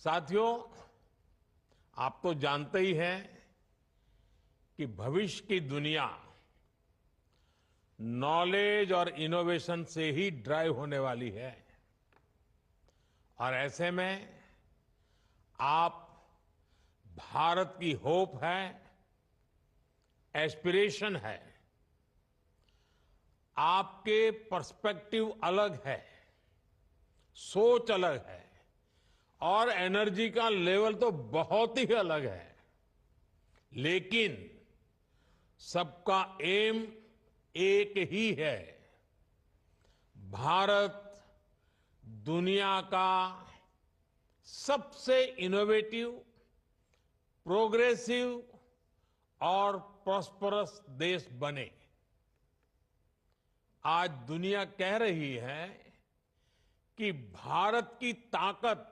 साथियों, आप तो जानते ही हैं कि भविष्य की दुनिया नॉलेज और इनोवेशन से ही ड्राइव होने वाली है। और ऐसे में आप भारत की होप है, एस्पिरेशन है। आपके पर्सपेक्टिव अलग है, सोच अलग है और एनर्जी का लेवल तो बहुत ही अलग है। लेकिन सबका एम एक ही है। भारत दुनिया का सबसे इनोवेटिव, प्रोग्रेसिव और प्रॉस्परस देश बने। आज दुनिया कह रही है कि भारत की ताकत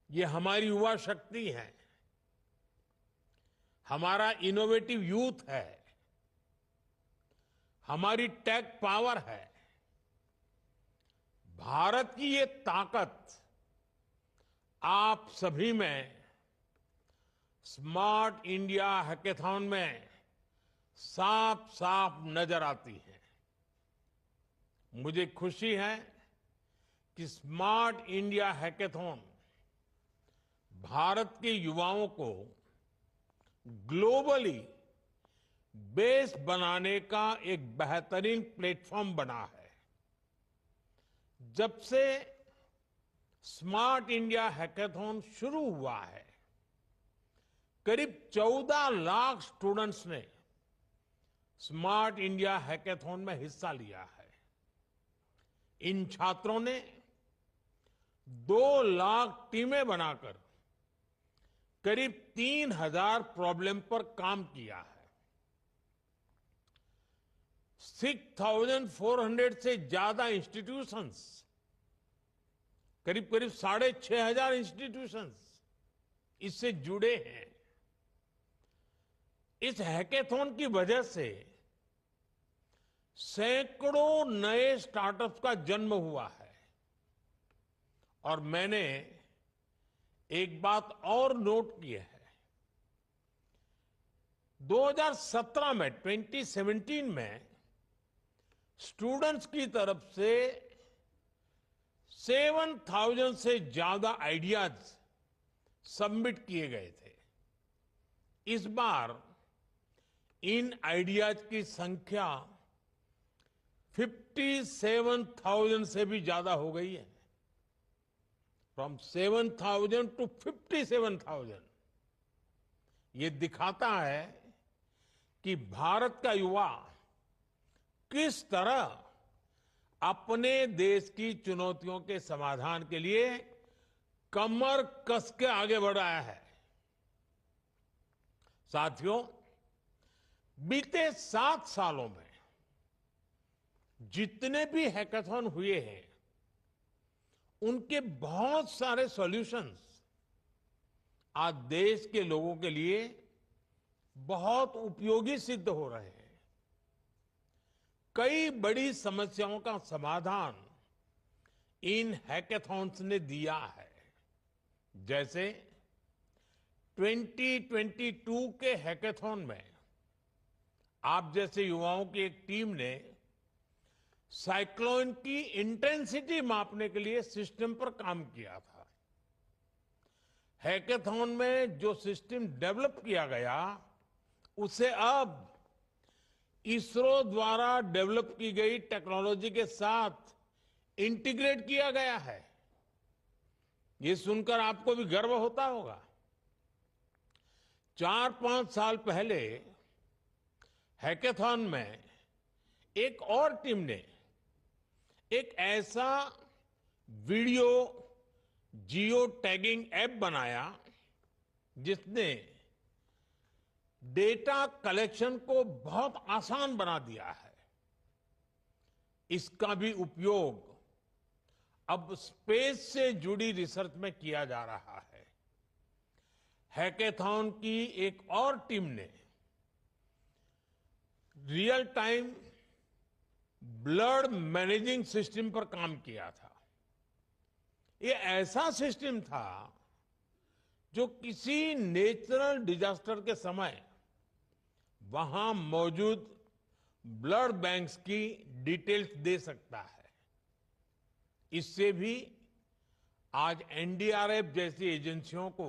ये हमारी युवा शक्ति है, हमारा इनोवेटिव यूथ है, हमारी टेक पावर है। भारत की ये ताकत आप सभी में स्मार्ट इंडिया हैकेथॉन में साफ साफ नजर आती है। मुझे खुशी है कि स्मार्ट इंडिया हैकेथॉन भारत के युवाओं को ग्लोबली बेस बनाने का एक बेहतरीन प्लेटफॉर्म बना है। जब से स्मार्ट इंडिया हैकेथॉन शुरू हुआ है, करीब 14 लाख स्टूडेंट्स ने स्मार्ट इंडिया हैकेथॉन में हिस्सा लिया है। इन छात्रों ने 2 लाख टीमें बनाकर करीब 3000 प्रॉब्लम पर काम किया है। 6400 से ज्यादा इंस्टीट्यूशंस, करीब करीब 6500 इंस्टीट्यूशंस इससे जुड़े हैं। इस हैकेथॉन की वजह से सैकड़ों नए स्टार्टअप्स का जन्म हुआ है। और मैंने एक बात और नोट की है। 2017 में 2017 में स्टूडेंट्स की तरफ से 7000 से ज्यादा आइडियाज सबमिट किए गए थे। इस बार इन आइडियाज की संख्या 57,000 से भी ज्यादा हो गई है। From 7,000 to 57,000। ये दिखाता है कि भारत का युवा किस तरह अपने देश की चुनौतियों के समाधान के लिए कमर कस के आगे बढ़ रहा है। साथियों, बीते 7 सालों में जितने भी हैकेथॉन हुए हैं, उनके बहुत सारे सॉल्यूशंस आज देश के लोगों के लिए बहुत उपयोगी सिद्ध हो रहे हैं। कई बड़ी समस्याओं का समाधान इन हैकेथॉन्स ने दिया है। जैसे 2022 के हैकेथॉन में आप जैसे युवाओं की एक टीम ने साइक्लोन की इंटेंसिटी मापने के लिए सिस्टम पर काम किया था। हैकेथॉन में जो सिस्टम डेवलप किया गया, उसे अब इसरो द्वारा डेवलप की गई टेक्नोलॉजी के साथ इंटीग्रेट किया गया है। ये सुनकर आपको भी गर्व होता होगा। 4-5 साल पहले हैकेथॉन में एक और टीम ने एक ऐसा वीडियो जियो टैगिंग ऐप बनाया जिसने डेटा कलेक्शन को बहुत आसान बना दिया है। इसका भी उपयोग अब स्पेस से जुड़ी रिसर्च में किया जा रहा है। हैकेथॉन की एक और टीम ने real time blood managing system पर काम किया था। ये ऐसा सिस्टम था जो किसी नेचुरल डिजास्टर के समय वहां मौजूद ब्लड बैंक्स की डिटेल्स दे सकता है। इससे भी आज एनडीआरएफ जैसी एजेंसियों को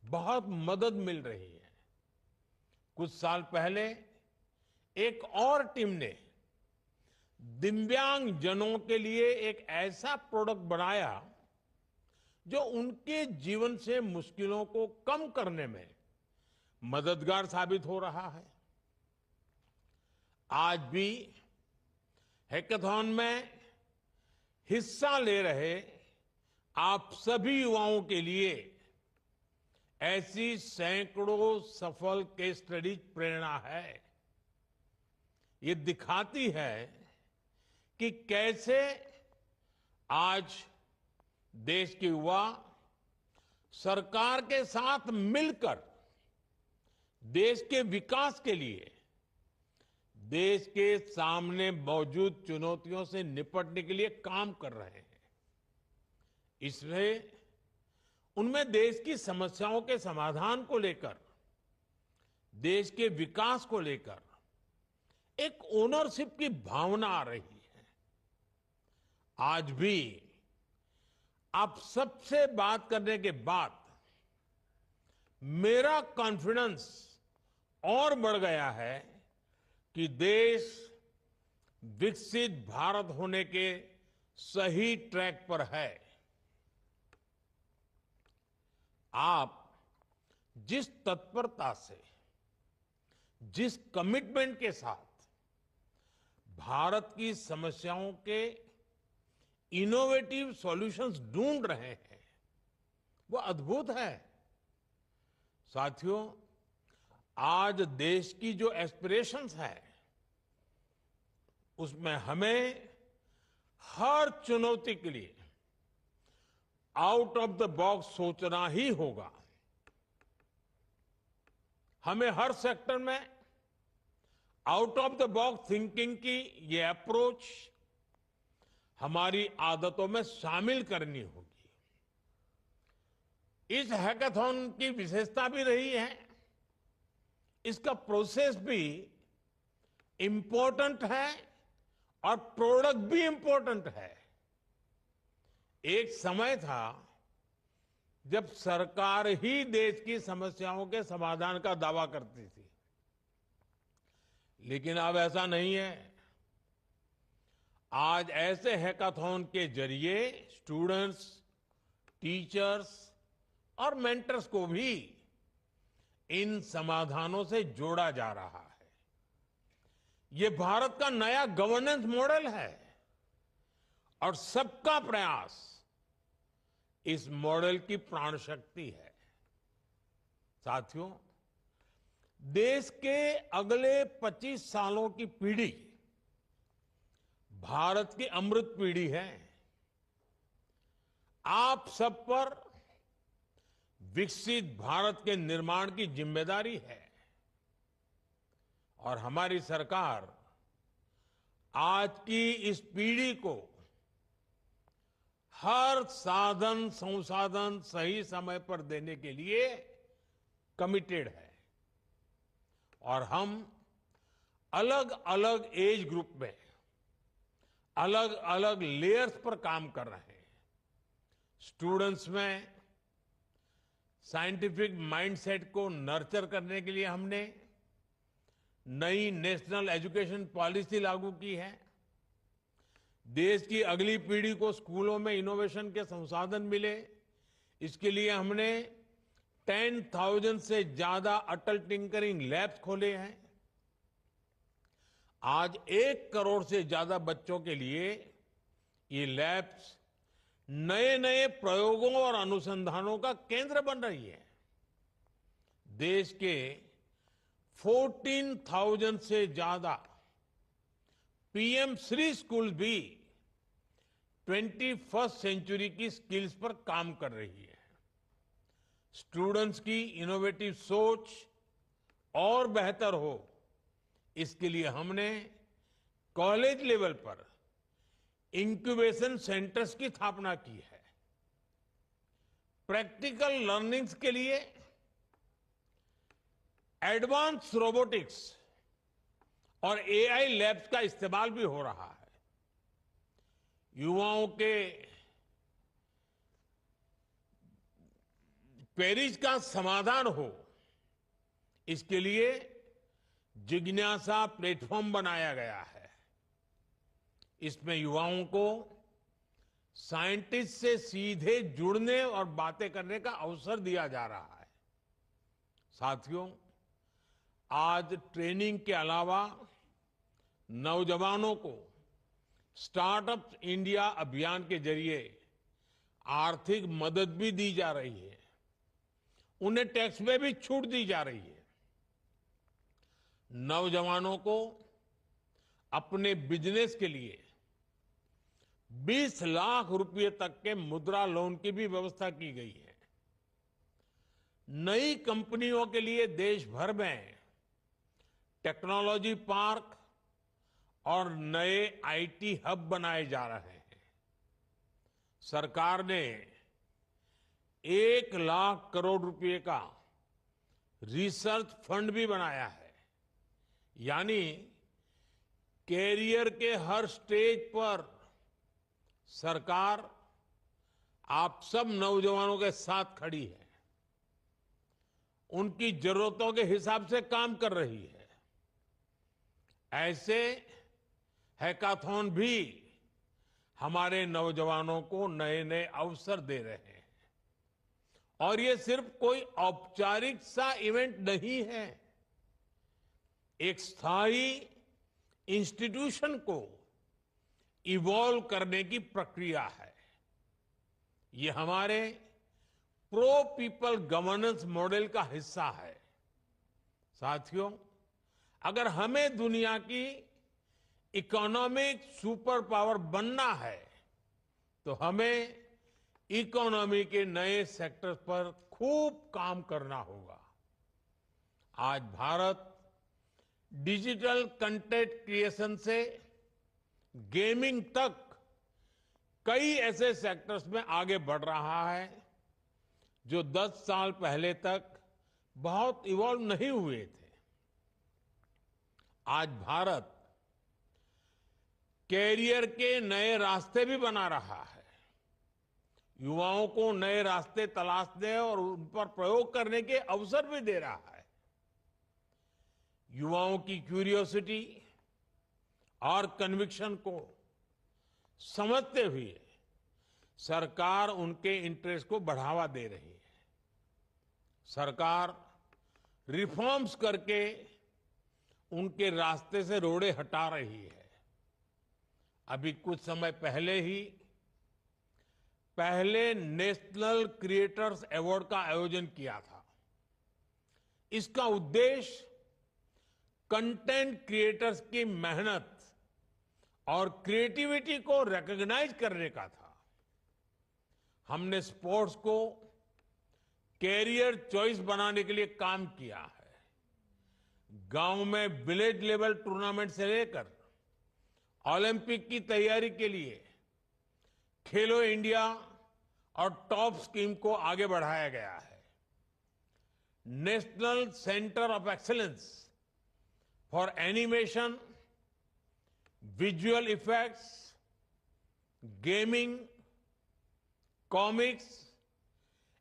बहुत मदद मिल रही है। कुछ साल पहले एक और टीम ने दिव्यांग जनों के लिए एक ऐसा प्रोडक्ट बनाया जो उनके जीवन से मुश्किलों को कम करने में मददगार साबित हो रहा है। आज भी हैकाथॉन में हिस्सा ले रहे आप सभी युवाओं के लिए ऐसी सैकड़ों सफल केस स्टडीज प्रेरणा है। ये दिखाती है कि कैसे आज देश के युवा सरकार के साथ मिलकर देश के विकास के लिए देश के सामने मौजूद चुनौतियों से निपटने के लिए काम कर रहे हैं। इसमें उनमें देश की समस्याओं के समाधान को लेकर, देश के विकास को लेकर एक ओनरशिप की भावना आ रही है। आज भी आप सबसे बात करने के बाद मेरा कॉन्फिडेंस और बढ़ गया है कि देश विकसित भारत होने के सही ट्रैक पर है। आप जिस तत्परता से, जिस कमिटमेंट के साथ भारत की समस्याओं के इनोवेटिव सॉल्यूशंस ढूंढ रहे हैं, वो अद्भुत है। साथियों, आज देश की जो एस्पिरेशंस है उसमें हमें हर चुनौती के लिए आउट ऑफ द बॉक्स सोचना ही होगा। हमें हर सेक्टर में out of the box thinking की ये अप्रोच हमारी आदतों में शामिल करनी होगी। इस हैकाथॉन की विशेषता भी रही है, इसका प्रोसेस भी इंपॉर्टेंट है और प्रोडक्ट भी इंपॉर्टेंट है। एक समय था जब सरकार ही देश की समस्याओं के समाधान का दावा करती थी, लेकिन अब ऐसा नहीं है। आज ऐसे हैकाथॉन के जरिए स्टूडेंट्स, टीचर्स और मेंटर्स को भी इन समाधानों से जोड़ा जा रहा है। ये भारत का नया गवर्नेंस मॉडल है और सबका प्रयास इस मॉडल की प्राण शक्ति है। साथियों, देश के अगले 25 सालों की पीढ़ी भारत की अमृत पीढ़ी है। आप सब पर विकसित भारत के निर्माण की जिम्मेदारी है और हमारी सरकार आज की इस पीढ़ी को हर साधन संसाधन सही समय पर देने के लिए कमिटेड है और हम अलग अलग एज ग्रुप में अलग अलग लेयर्स पर काम कर रहे हैं। स्टूडेंट्स में साइंटिफिक माइंडसेट को नर्चर करने के लिए हमने नई नेशनल एजुकेशन पॉलिसी लागू की है। देश की अगली पीढ़ी को स्कूलों में इनोवेशन के संसाधन मिले, इसके लिए हमने 10,000 से ज्यादा अटल टिंकरिंग लैब्स खोले हैं। आज 1 करोड़ से ज्यादा बच्चों के लिए ये लैब्स नए नए प्रयोगों और अनुसंधानों का केंद्र बन रही है। देश के 14,000 से ज्यादा पीएम श्री स्कूल भी 21st सेंचुरी की स्किल्स पर काम कर रही है। स्टूडेंट्स की इनोवेटिव सोच और बेहतर हो, इसके लिए हमने कॉलेज लेवल पर इंक्यूबेशन सेंटर्स की स्थापना की है। प्रैक्टिकल लर्निंग्स के लिए एडवांस रोबोटिक्स और एआई लैब्स का इस्तेमाल भी हो रहा है। युवाओं के क्वेरीज का समाधान हो, इसके लिए जिज्ञासा प्लेटफॉर्म बनाया गया है। इसमें युवाओं को साइंटिस्ट से सीधे जुड़ने और बातें करने का अवसर दिया जा रहा है। साथियों, आज ट्रेनिंग के अलावा नौजवानों को स्टार्टअप इंडिया अभियान के जरिए आर्थिक मदद भी दी जा रही है। उन्हें टैक्स में भी छूट दी जा रही है। नौजवानों को अपने बिजनेस के लिए 20 लाख रुपए तक के मुद्रा लोन की भी व्यवस्था की गई है। नई कंपनियों के लिए देश भर में टेक्नोलॉजी पार्क और नए आईटी हब बनाए जा रहे हैं। सरकार ने 1 लाख करोड़ रुपए का रिसर्च फंड भी बनाया है। यानी कैरियर के हर स्टेज पर सरकार आप सब नौजवानों के साथ खड़ी है, उनकी जरूरतों के हिसाब से काम कर रही है। ऐसे हैकाथॉन भी हमारे नौजवानों को नए नए अवसर दे रहे हैं। और ये सिर्फ कोई औपचारिक सा इवेंट नहीं है, एक स्थायी इंस्टीट्यूशन को इवॉल्व करने की प्रक्रिया है। ये हमारे प्रो पीपल गवर्नेंस मॉडल का हिस्सा है। साथियों, अगर हमें दुनिया की इकोनॉमिक सुपर पावर बनना है तो हमें इकोनॉमी के नए सेक्टर्स पर खूब काम करना होगा। आज भारत डिजिटल कंटेंट क्रिएशन से गेमिंग तक कई ऐसे सेक्टर्स में आगे बढ़ रहा है जो 10 साल पहले तक बहुत इवॉल्व नहीं हुए थे। आज भारत कैरियर के नए रास्ते भी बना रहा है। युवाओं को नए रास्ते तलाशने और उन पर प्रयोग करने के अवसर भी दे रहा है। युवाओं की क्यूरियोसिटी और कन्विक्शन को समझते हुए सरकार उनके इंटरेस्ट को बढ़ावा दे रही है। सरकार रिफॉर्म्स करके उनके रास्ते से रोड़े हटा रही है। अभी कुछ समय पहले ही पहले नेशनल क्रिएटर्स अवार्ड का आयोजन किया था। इसका उद्देश्य कंटेंट क्रिएटर्स की मेहनत और क्रिएटिविटी को रिकॉग्नाइज करने का था। हमने स्पोर्ट्स को कैरियर चॉइस बनाने के लिए काम किया है। गांव में विलेज लेवल टूर्नामेंट से लेकर ओलंपिक की तैयारी के लिए खेलो इंडिया और टॉप स्कीम को आगे बढ़ाया गया है। National centre of excellence for animation, visual effects, gaming, comics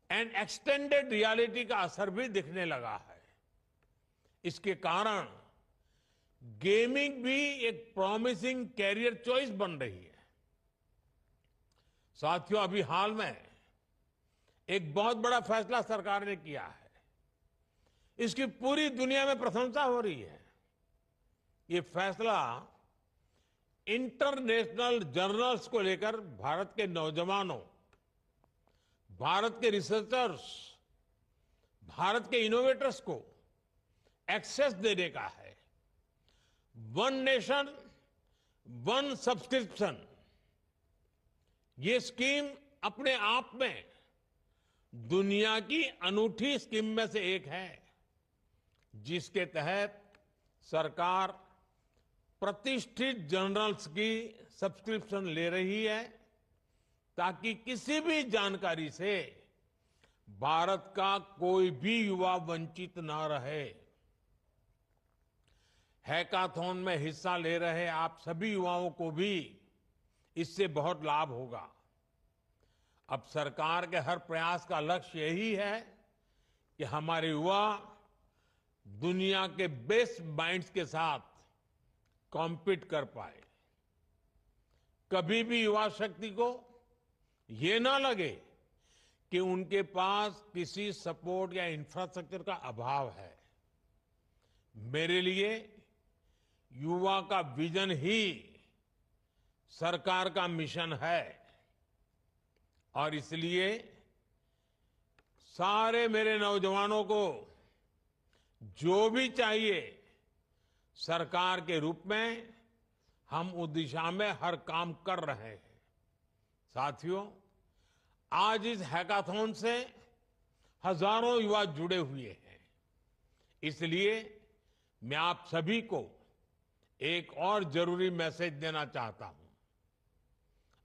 and extended reality का असर भी दिखने लगा है। इसके कारण गेमिंग भी एक प्रॉमिसिंग कैरियर चॉइस बन रही है। साथियों, अभी हाल में एक बहुत बड़ा फैसला सरकार ने किया है। इसकी पूरी दुनिया में प्रशंसा हो रही है। ये फैसला इंटरनेशनल जर्नल्स को लेकर भारत के नौजवानों, भारत के रिसर्चर्स, भारत के इनोवेटर्स को एक्सेस देने का है। वन नेशन वन सब्सक्रिप्शन, ये स्कीम अपने आप में दुनिया की अनूठी स्कीम में से एक है, जिसके तहत सरकार प्रतिष्ठित जर्नल्स की सब्सक्रिप्शन ले रही है ताकि किसी भी जानकारी से भारत का कोई भी युवा वंचित ना रहे। हैकाथॉन में हिस्सा ले रहे आप सभी युवाओं को भी इससे बहुत लाभ होगा। अब सरकार के हर प्रयास का लक्ष्य यही है कि हमारे युवा दुनिया के बेस्ट माइंड्स के साथ कॉम्पीट कर पाए। कभी भी युवा शक्ति को ये ना लगे कि उनके पास किसी सपोर्ट या इंफ्रास्ट्रक्चर का अभाव है। मेरे लिए युवा का विजन ही सरकार का मिशन है और इसलिए सारे मेरे नौजवानों को जो भी चाहिए सरकार के रूप में हम उस दिशा में हर काम कर रहे हैं। साथियों, आज इस हैकाथॉन से हजारों युवा जुड़े हुए हैं। इसलिए मैं आप सभी को एक और जरूरी मैसेज देना चाहता हूं।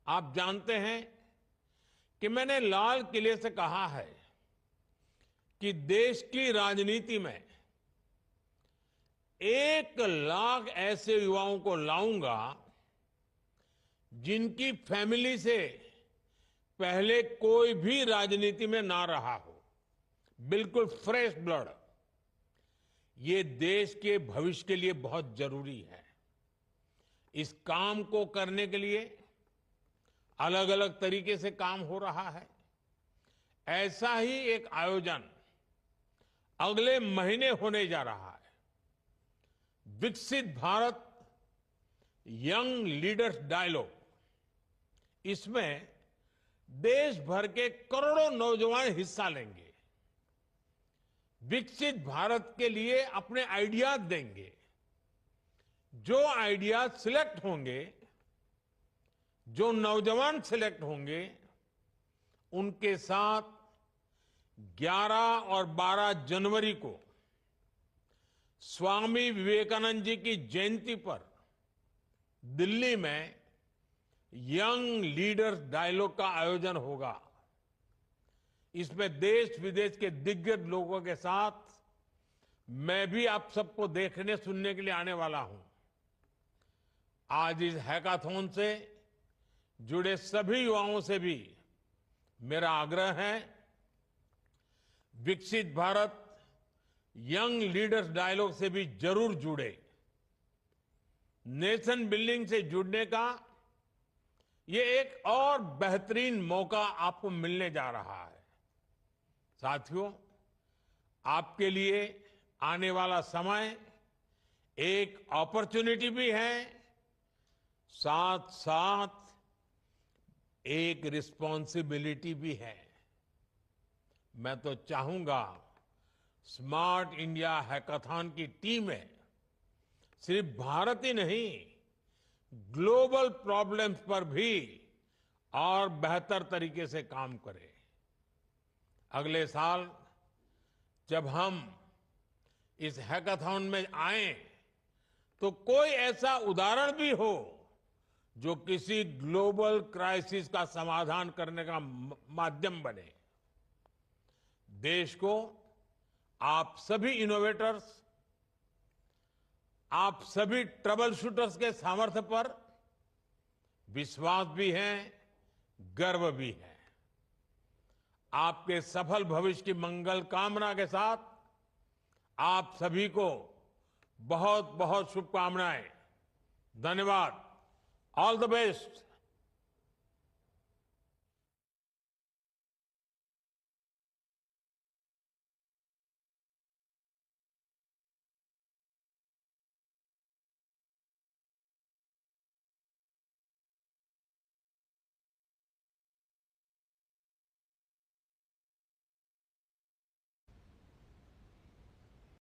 आप जानते हैं कि मैंने लाल किले से कहा है कि देश की राजनीति में 1 लाख ऐसे युवाओं को लाऊंगा जिनकी फैमिली से पहले कोई भी राजनीति में ना रहा हो, बिल्कुल फ्रेश ब्लड। ये देश के भविष्य के लिए बहुत जरूरी है। इस काम को करने के लिए अलग अलग तरीके से काम हो रहा है। ऐसा ही एक आयोजन अगले महीने होने जा रहा है। विकसित भारत यंग लीडर्स डायलॉग। इसमें देश भर के करोड़ों नौजवान हिस्सा लेंगे, विकसित भारत के लिए अपने आइडियाज देंगे। जो आइडियाज सिलेक्ट होंगे, जो नौजवान सिलेक्ट होंगे, उनके साथ 11 और 12 जनवरी को स्वामी विवेकानंद जी की जयंती पर दिल्ली में यंग लीडर्स डायलॉग का आयोजन होगा। इसमें देश विदेश के दिग्गज लोगों के साथ मैं भी आप सबको देखने सुनने के लिए आने वाला हूं। आज इस हैकाथॉन से जुड़े सभी युवाओं से भी मेरा आग्रह है, विकसित भारत यंग लीडर्स डायलॉग से भी जरूर जुड़े। नेशन बिल्डिंग से जुड़ने का ये एक और बेहतरीन मौका आपको मिलने जा रहा है। साथियों, आपके लिए आने वाला समय एक अपॉर्चुनिटी भी है, साथ साथ एक रिस्पॉन्सिबिलिटी भी है। मैं तो चाहूंगा स्मार्ट इंडिया हैकाथॉन की टीमें सिर्फ भारत ही नहीं, ग्लोबल प्रॉब्लम्स पर भी और बेहतर तरीके से काम करें। अगले साल जब हम इस हैकाथॉन में आए तो कोई ऐसा उदाहरण भी हो जो किसी ग्लोबल क्राइसिस का समाधान करने का माध्यम बने। देश को आप सभी इनोवेटर्स, आप सभी ट्रबल शूटर्स के सामर्थ्य पर विश्वास भी है, गर्व भी है। आपके सफल भविष्य की मंगल कामना के साथ आप सभी को बहुत बहुत शुभकामनाएं। धन्यवाद। All the best.